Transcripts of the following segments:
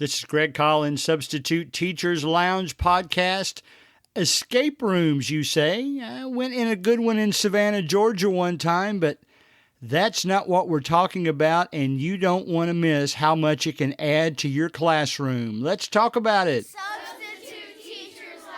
This is Greg Collins, Substitute Teachers Lounge podcast. Escape rooms, you say? I went in a good one in Savannah, Georgia one time, but that's not what we're talking about, and you don't want to miss how much it can add to your classroom. Let's talk about it. Substitute Teachers Lounge.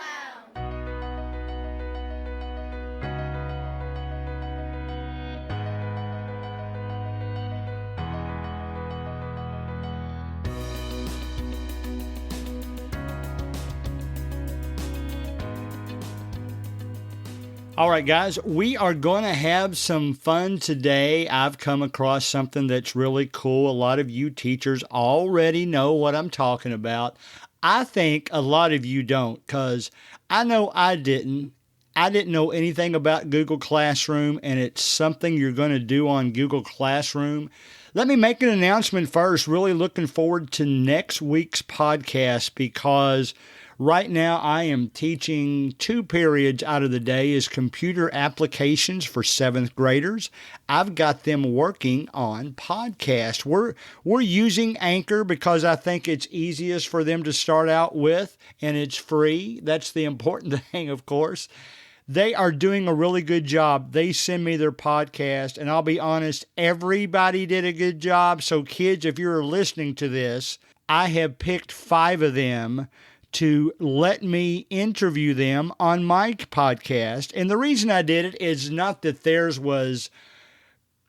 All right, guys, we are going to have some fun today. I've come across something that's really cool. A lot of you teachers already know what I'm talking about. I think a lot of you don't, because I know I didn't. I didn't know anything about Google Classroom, and it's something you're going to do on Google Classroom. Let me make an announcement first. Really looking forward to next week's podcast, because right now I am teaching 2 periods out of the day as computer applications for 7th graders. I've got them working on podcasts. We're using Anchor because I think it's easiest for them to start out with, and it's free. That's the important thing, of course. They are doing a really good job. They send me their podcast, and I'll be honest, everybody did a good job. So kids, if you're listening to this, I have picked 5 of them to let me interview them on my podcast. And the reason I did it is not that theirs was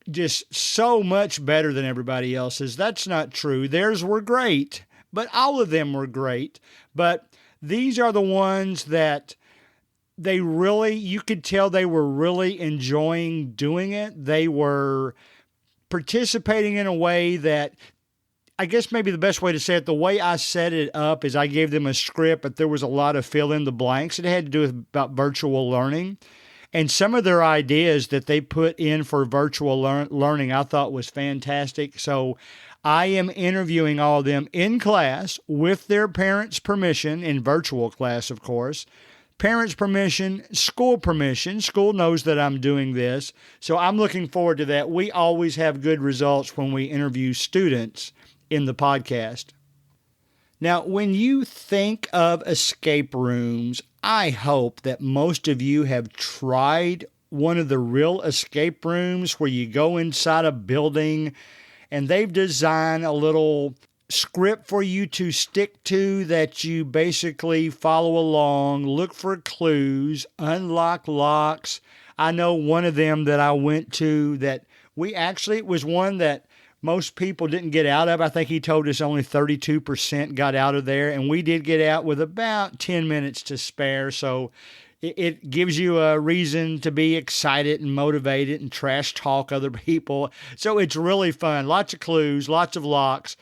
just so much better than everybody else's. That's not true. Theirs were great, but all of them were great. But these are the ones that you could tell they were really enjoying doing it. They were participating in a way that, I guess maybe the best way to say it, the way I set it up is I gave them a script, but there was a lot of fill in the blanks. It had to do with about virtual learning. And some of their ideas that they put in for virtual learning I thought was fantastic. So I am interviewing all of them in class with their parents' permission, in virtual class, of course. Parents' permission, school permission. School knows that I'm doing this. So I'm looking forward to that. We always have good results when we interview students in the podcast. Now, when you think of escape rooms, I hope that most of you have tried one of the real escape rooms where you go inside a building and they've designed a little script for you to stick to that you basically follow along, look for clues, unlock locks. I know one of them that I went to that it was one that most people didn't get out of. I think he told us only 32% got out of there, and we did get out with about 10 minutes to spare. So it gives you a reason to be excited and motivated and trash talk other people. So it's really fun. Lots of clues, lots of locks.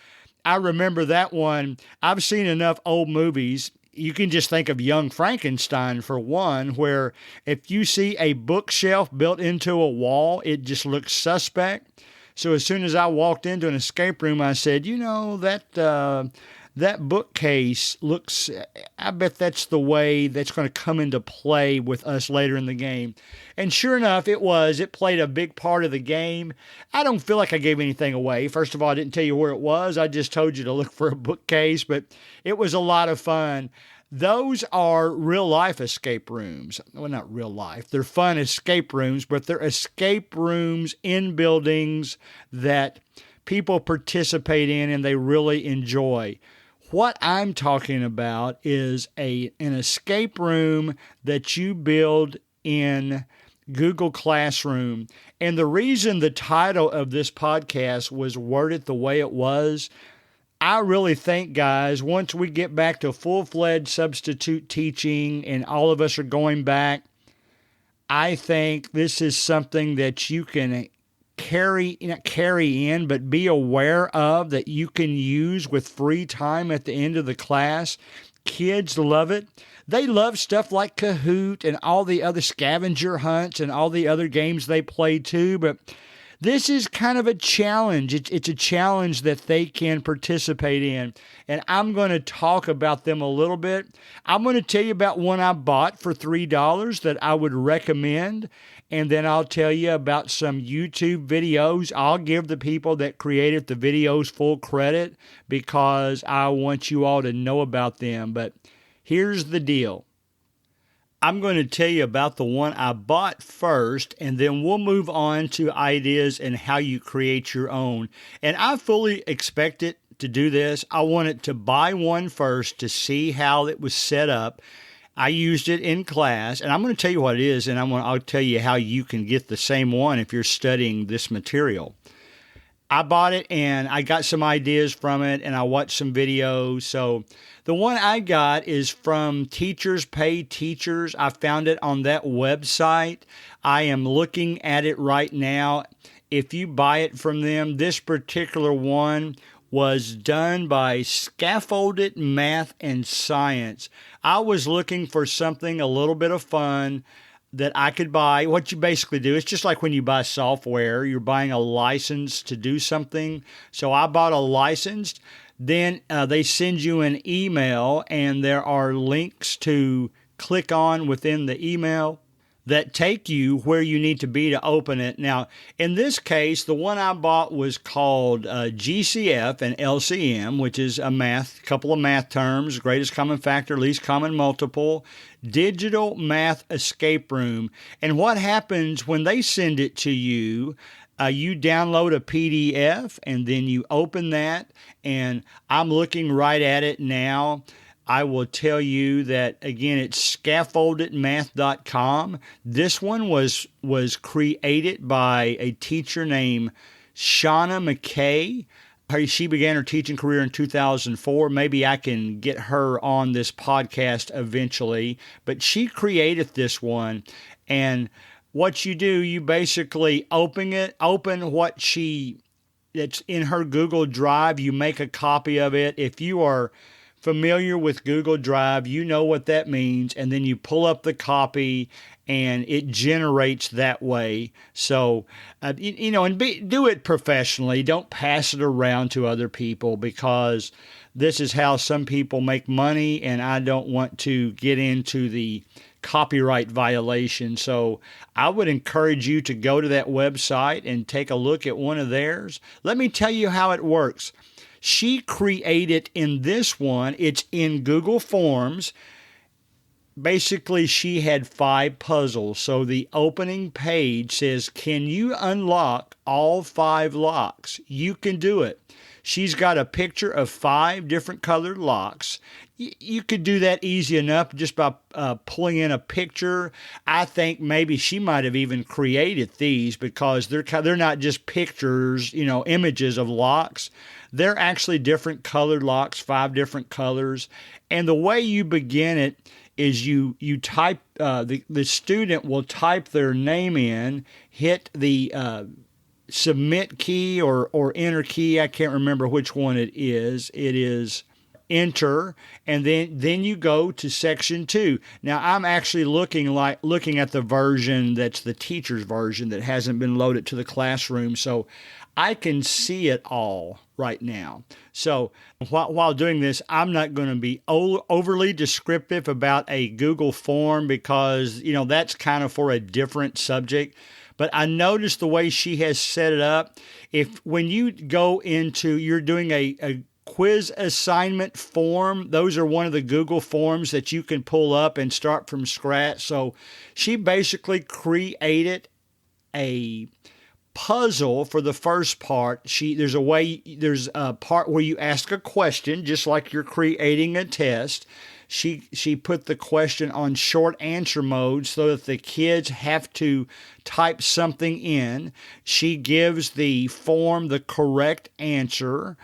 I remember that one. I've seen enough old movies. You can just think of Young Frankenstein for one, where if you see a bookshelf built into a wall, it just looks suspect. So as soon as I walked into an escape room, I said, that bookcase looks, I bet that's the way that's going to come into play with us later in the game. And sure enough, it played a big part of the game. I don't feel like I gave anything away. First of all, I didn't tell you where it was. I just told you to look for a bookcase, but it was a lot of fun. Those are real-life escape rooms. Well, not real life. They're fun escape rooms, but they're escape rooms in buildings that people participate in and they really enjoy. What I'm talking about is an escape room that you build in Google Classroom. And the reason the title of this podcast was worded the way it was, I really think, guys, once we get back to full-fledged substitute teaching and all of us are going back, I think this is something that you can not carry in, but be aware of, that you can use with free time at the end of the class. Kids love it. They love stuff like Kahoot and all the other scavenger hunts and all the other games they play too, but this is kind of a challenge. It's a challenge that they can participate in. And I'm going to talk about them a little bit. I'm going to tell you about one I bought for $3 that I would recommend. And then I'll tell you about some YouTube videos. I'll give the people that created the videos full credit because I want you all to know about them. But here's the deal. I'm going to tell you about the one I bought first, and then we'll move on to ideas and how you create your own. And I fully expect it to do this. I wanted to buy one first to see how it was set up. I used it in class, and I'm going to tell you what it is, and I'll tell you how you can get the same one if you're studying this material. I bought it and I got some ideas from it and I watched some videos. So the one I got is from Teachers Pay Teachers. I found it on that website. I am looking at it right now. If you buy it from them, this particular one was done by Scaffolded Math and Science. I was looking for something a little bit of fun that I could buy. What you basically do, it's just like when you buy software, you're buying a license to do something. So I bought a license. Then they send you an email, and there are links to click on within the email that take you where you need to be to open it. Now, in this case, the one I bought was called GCF and LCM, which is a couple of math terms: greatest common factor, least common multiple, digital math escape room. And what happens when they send it to you, you download a PDF and then you open that, and I'm looking right at it now. I will tell you that, again, it's scaffoldedmath.com. This one was created by a teacher named Shauna McKay. She began her teaching career in 2004. Maybe I can get her on this podcast eventually. But she created this one. And what you do, you basically open it's in her Google Drive. You make a copy of it. If you are familiar with Google Drive, you know what that means, and then you pull up the copy and it generates that way. So, do it professionally. Don't pass it around to other people, because this is how some people make money, and I don't want to get into the copyright violation. So I would encourage you to go to that website and take a look at one of theirs. Let me tell you how it works. She created in this one, it's in Google Forms. Basically, she had 5 puzzles. So the opening page says, can you unlock all 5 locks? You can do it. She's got a picture of 5 different colored locks. You could do that easy enough just by pulling in a picture. I think maybe she might have even created these, because they're not just pictures, images of locks. They're actually different colored locks, 5 different colors. And the way you begin it is you type, the student will type their name in, hit the submit key or enter key. I can't remember which one it is. It is enter, and then you go to section 2. Now I'm actually looking at the version that's the teacher's version that hasn't been loaded to the classroom, so I can see it all right now. So while doing this, I'm not going to be overly descriptive about a Google form, because that's kind of for a different subject. But I noticed the way she has set it up. When you go into, you're doing a quiz assignment form, those are one of the Google forms that you can pull up and start from scratch. So she basically created a puzzle for the first part. There's a part where you ask a question, just like you're creating a test. She put the question on short answer mode so that the kids have to type something in. She gives the form the correct answer.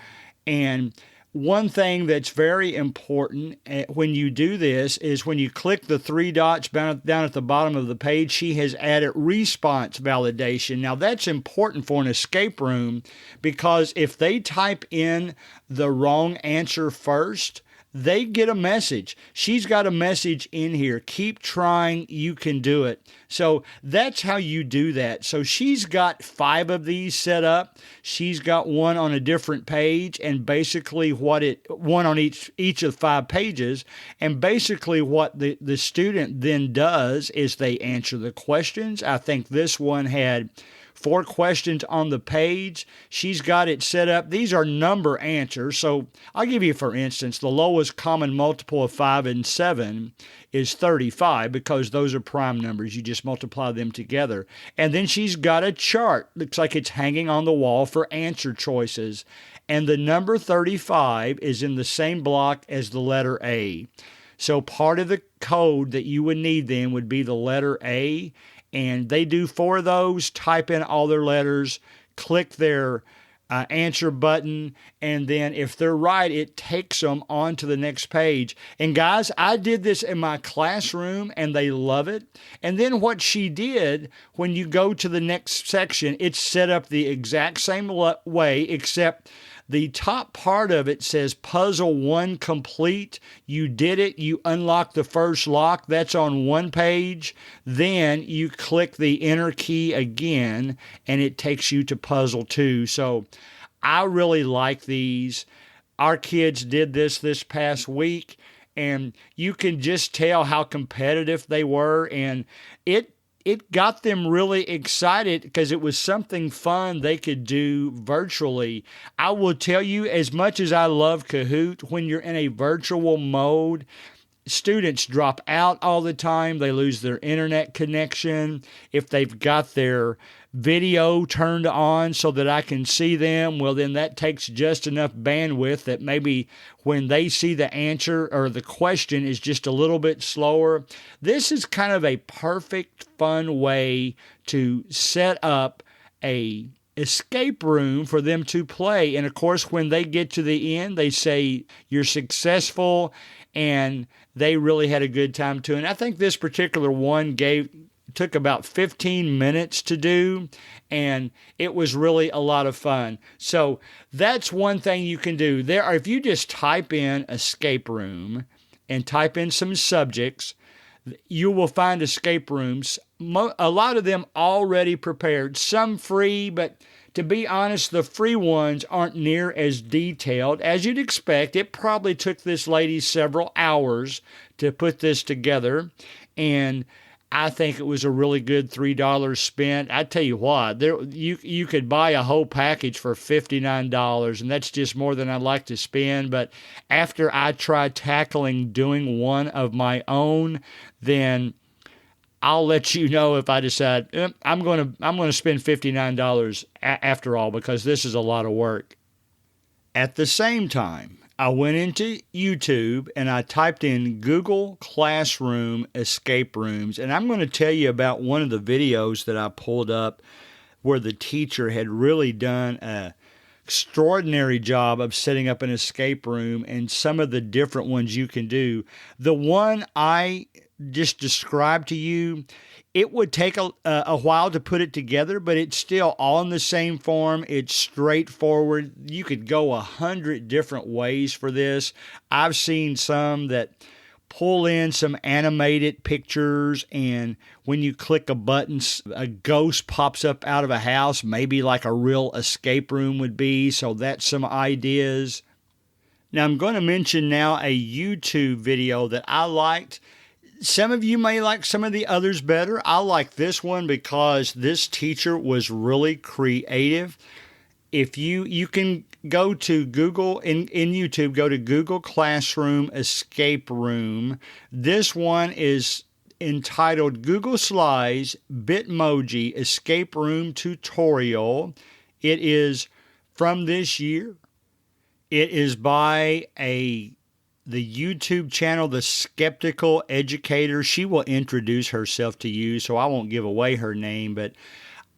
And one thing that's very important when you do this is when you click the 3 dots down at the bottom of the page, she has added response validation. Now that's important for an escape room, because if they type in the wrong answer first, they get a message. She's got a message in here. Keep trying. You can do it. So that's how you do that. So she's got 5 of these set up. She's got one on a different page, and basically one on each of 5 pages. And basically what the student then does is they answer the questions. I think this one had 4 questions on the page. She's got it set up. These are number answers. So I'll give you, for instance, the lowest common multiple of 5 and 7 is 35 because those are prime numbers. You just multiply them together. And then she's got a chart. Looks like it's hanging on the wall for answer choices. And the number 35 is in the same block as the letter A. So part of the code that you would need then would be the letter A. And they do 4 of those, type in all their letters, click their answer button, and then if they're right, it takes them on to the next page. And guys, I did this in my classroom, and they love it. And then what she did, when you go to the next section, it's set up the exact same way, except the top part of it says puzzle 1 complete. You did it. You unlock the first lock. That's on one page. Then you click the enter key again, and it takes you to puzzle 2. So I really like these. Our kids did this past week, and you can just tell how competitive they were, and it got them really excited because it was something fun they could do virtually. I will tell you, as much as I love Kahoot, when you're in a virtual mode, students drop out all the time. They lose their internet connection. If they've got their video turned on so that I can see them, well, then that takes just enough bandwidth that maybe when they see the answer or the question is just a little bit slower. This is kind of a perfect, fun way to set up a escape room for them to play. And of course, when they get to the end, they say you're successful, and they really had a good time too. And I think this particular one took about 15 minutes to do, and it was really a lot of fun. So that's one thing you can do. If you just type in escape room and type in some subjects, you will find escape rooms, a lot of them already prepared, some free, but to be honest, the free ones aren't near as detailed as you'd expect. It probably took this lady several hours to put this together, and I think it was a really good $3 spent. I tell you what, you could buy a whole package for $59, and that's just more than I'd like to spend. But after I try doing one of my own, then I'll let you know if I decide I'm going to spend $59 after all, because this is a lot of work. At the same time, I went into YouTube and I typed in Google Classroom escape rooms, and I'm going to tell you about one of the videos that I pulled up where the teacher had really done an extraordinary job of setting up an escape room and some of the different ones you can do. The one I just described to you, it would take a while to put it together, but it's still all in the same form. It's straightforward. You could go 100 different ways for this. I've seen some that pull in some animated pictures, and when you click a button, a ghost pops up out of a house, maybe like a real escape room would be. So that's some ideas. Now I'm going to mention now a YouTube video that I liked. Some of you may like some of the others better. I like this one because this teacher was really creative. If you can go to Google, in YouTube, go to Google Classroom Escape Room. This one is entitled Google Slides Bitmoji Escape Room Tutorial. It is from this year. It is by the YouTube channel, The Skeptical Educator. She will introduce herself to you, so I won't give away her name, but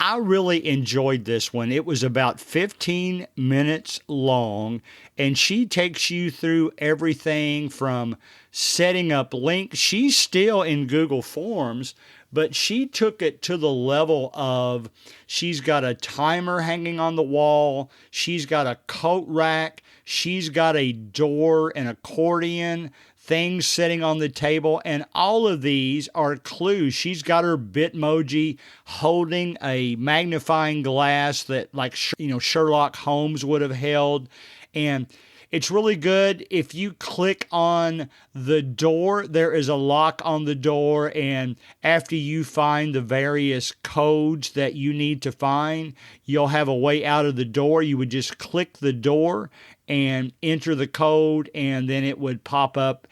I really enjoyed this one. It was about 15 minutes long, and she takes you through everything from setting up links. She's still in Google Forms, but she took it to the level of she's got a timer hanging on the wall. She's got a coat rack. She's got a door, an accordion, things sitting on the table, and all of these are clues. She's got her Bitmoji holding a magnifying glass that, like, Sherlock Holmes would have held, and it's really good. If you click on the door, there is a lock on the door, and after you find the various codes that you need to find, you'll have a way out of the door. You would just click the door and enter the code, and then it would pop up,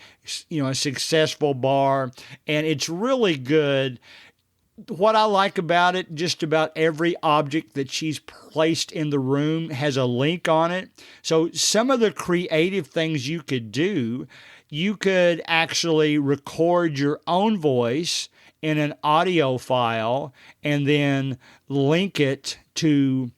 a successful bar, and it's really good. What I like about it, just about every object that she's placed in the room has a link on it. So some of the creative things you could do, you could actually record your own voice in an audio file and then link it to,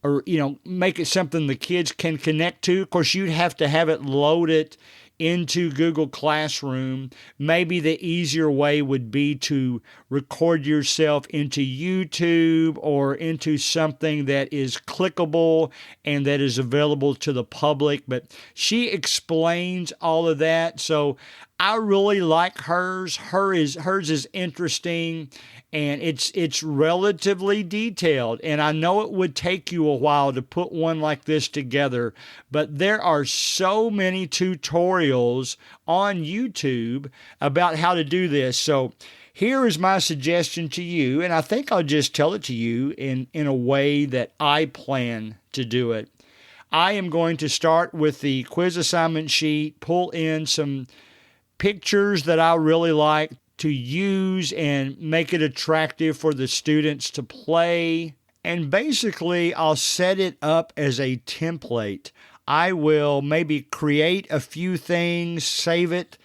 or, make it something the kids can connect to. Of course, you'd have to have it loaded into Google Classroom. Maybe the easier way would be to record yourself into YouTube or into something that is clickable and that is available to the public. But she explains all of that. So I really like hers. Hers is interesting, and it's relatively detailed. And I know it would take you a while to put one like this together, but there are so many tutorials on YouTube about how to do this. So here is my suggestion to you, and I think I'll just tell it to you in a way that I plan to do it. I am going to start with the quiz assignment sheet, pull in some pictures that I really like to use and make it attractive for the students to play. And basically, I'll set it up as a template. I will maybe create a few things, save it,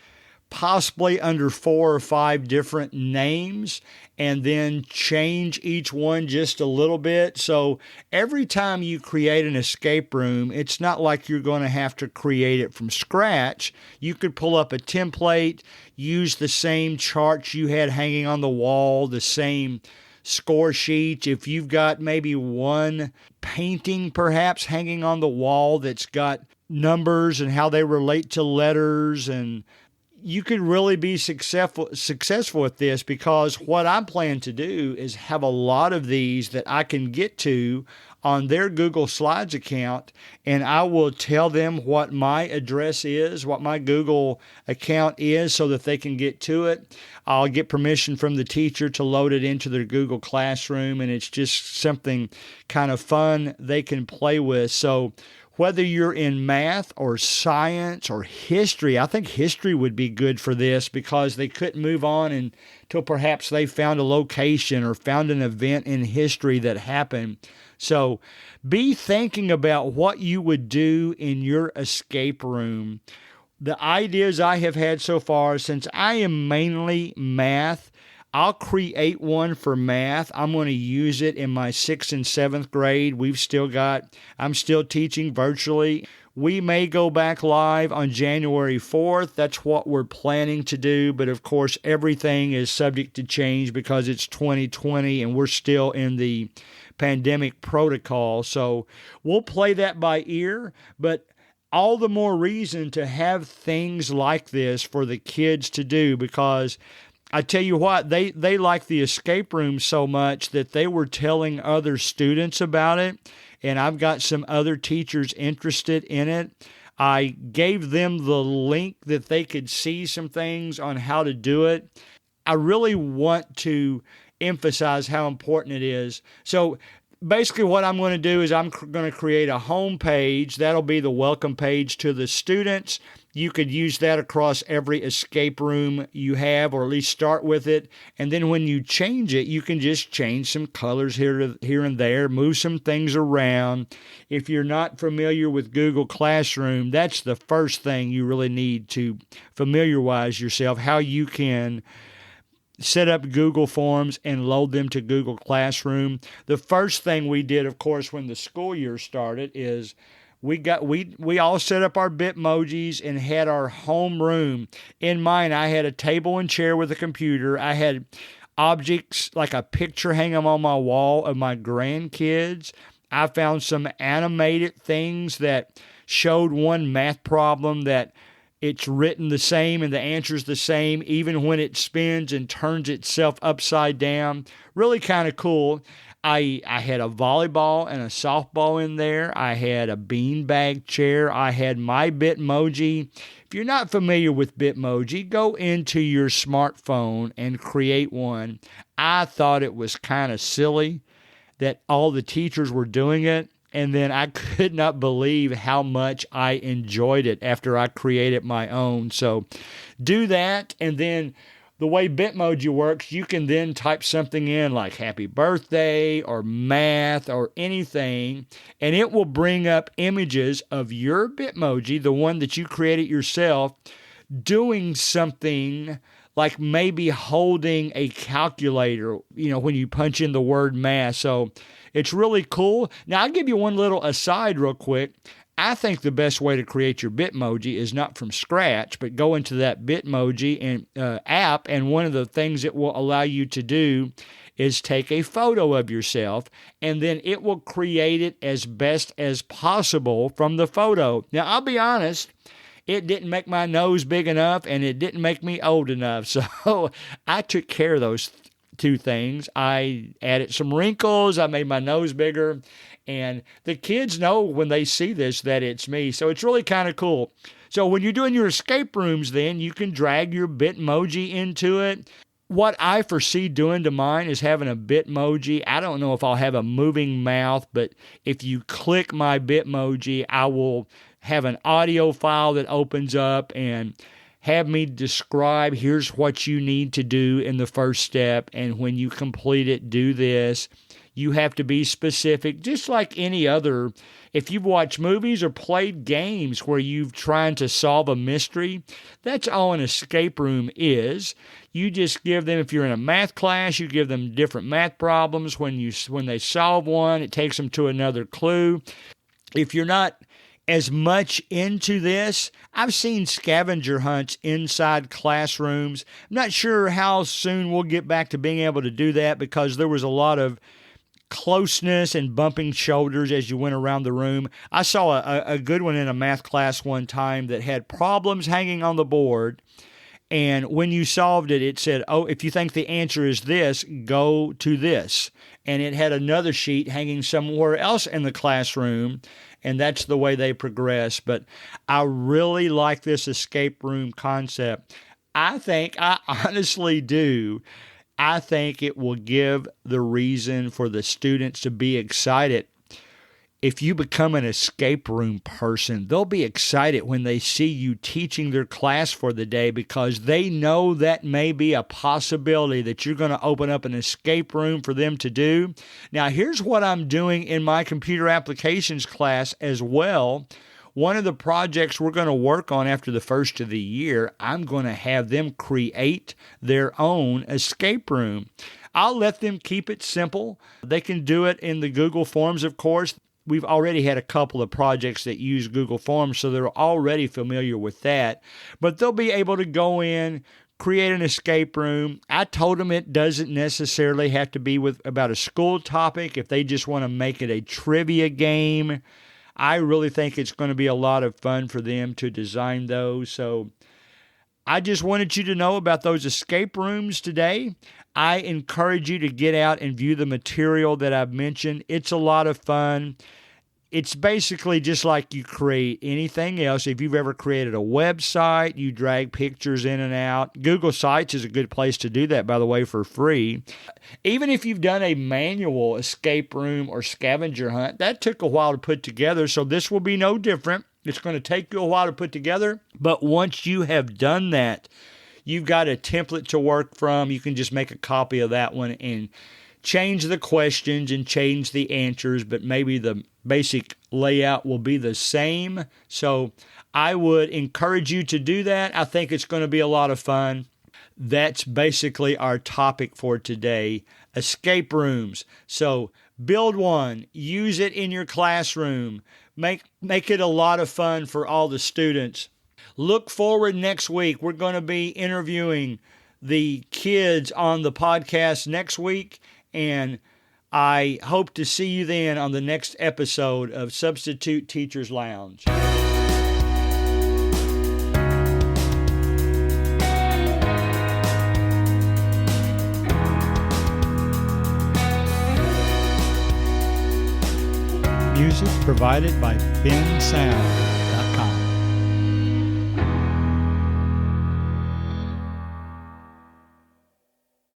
possibly under 4 or 5 different names, and then change each one just a little bit. So every time you create an escape room, it's not like you're going to have to create it from scratch. You could pull up a template, use the same charts you had hanging on the wall, the same score sheets. If you've got maybe one painting perhaps hanging on the wall that's got numbers and how they relate to letters, and you could really be successful with this, because what I plan to do is have a lot of these that I can get to on their Google Slides account, and I will tell them what my address is, what my Google account is, so that they can get to it. I'll get permission from the teacher to load it into their Google Classroom, and it's just something kind of fun they can play with. So whether you're in math or science or history, I think history would be good for this, because they couldn't move on until perhaps they found a location or found an event in history that happened. So be thinking about what you would do in your escape room. The ideas I have had so far, since I am mainly math, I'll create one for math. I'm going to use it in my 6th and 7th grade. I'm still teaching virtually. We may go back live on January 4th. That's what we're planning to do. But of course, everything is subject to change because it's 2020 and we're still in the pandemic protocol. So we'll play that by ear. But all the more reason to have things like this for the kids to do, because I tell you what, they like the escape room so much that they were telling other students about it, and I've got some other teachers interested in it. I gave them the link that they could see some things on how to do it. I really want to emphasize how important it is. So basically what I'm going to do is I'm going to create a home page. That'll be the welcome page to the students. You could use that across every escape room you have, or at least start with it. And then when you change it, you can just change some colors here and there, move some things around. If you're not familiar with Google Classroom, that's the first thing you really need to familiarize yourself, how you can set up Google Forms and load them to Google Classroom. The first thing we did, of course, when the school year started is we all set up our Bitmojis and had our home room. In mine, I had a table and chair with a computer. I had objects like a picture hanging on my wall of my grandkids. I found some animated things that showed one math problem that it's written the same and the answer's the same even when it spins and turns itself upside down. Really kind of cool. I had a volleyball and a softball in there. I had a beanbag chair. I had my Bitmoji. If you're not familiar with Bitmoji, go into your smartphone and create one. I thought it was kind of silly that all the teachers were doing it. And then I could not believe how much I enjoyed it after I created my own. So do that. And then the way Bitmoji works, you can then type something in like happy birthday or math or anything, and it will bring up images of your Bitmoji, the one that you created yourself, doing something like maybe holding a calculator, when you punch in the word math. So it's really cool. Now, I'll give you one little aside real quick. I think the best way to create your Bitmoji is not from scratch, but go into that Bitmoji and app, and one of the things it will allow you to do is take a photo of yourself, and then it will create it as best as possible from the photo. Now, I'll be honest, it didn't make my nose big enough, and it didn't make me old enough, so I took care of those two things. I added some wrinkles, I made my nose bigger, and the kids know when they see this that it's me. So it's really kind of cool. So when you're doing your escape rooms, then you can drag your Bitmoji into it. What I foresee doing to mine is having a Bitmoji. I don't know if I'll have a moving mouth, but if you click my Bitmoji, I will have an audio file that opens up and have me describe, here's what you need to do in the first step, and when you complete it, do this. You have to be specific, just like any other. If you've watched movies or played games where you've trying to solve a mystery, that's all an escape room is. You just give them, if you're in a math class, you give them different math problems. When they solve one, it takes them to another clue. If you're not as much into this, I've seen scavenger hunts inside classrooms. I'm not sure how soon we'll get back to being able to do that because there was a lot of closeness and bumping shoulders as you went around the room. I saw a good one in a math class one time that had problems hanging on the board, and when you solved it, it said, oh, if you think the answer is this, go to this. And it had another sheet hanging somewhere else in the classroom, and that's the way they progress. But I really like this escape room concept. I honestly do. I think it will give the reason for the students to be excited. If you become an escape room person, they'll be excited when they see you teaching their class for the day because they know that may be a possibility that you're going to open up an escape room for them to do. Now, here's what I'm doing in my computer applications class as well. One of the projects we're going to work on after the first of the year, I'm going to have them create their own escape room. I'll let them keep it simple. They can do it in the Google Forms, of course. We've already had a couple of projects that use Google Forms, so they're already familiar with that. But they'll be able to go in, create an escape room. I told them it doesn't necessarily have to be about a school topic. If they just want to make it a trivia game, I really think it's going to be a lot of fun for them to design those. So I just wanted you to know about those escape rooms today. I encourage you to get out and view the material that I've mentioned. It's a lot of fun. It's basically just like you create anything else. If you've ever created a website, you drag pictures in and out. Google Sites is a good place to do that, by the way, for free. Even if you've done a manual escape room or scavenger hunt, that took a while to put together, so this will be no different. It's going to take you a while to put together, but once you have done that, you've got a template to work from. You can just make a copy of that one and change the questions and change the answers, but maybe the basic layout will be the same. So I would encourage you to do that. I think it's going to be a lot of fun. That's basically our topic for today, escape rooms. So build one, use it in your classroom, make it a lot of fun for all the students. Look forward next week. We're going to be interviewing the kids on the podcast next week, and I hope to see you then on the next episode of Substitute Teachers Lounge. Music provided by Ben Sound.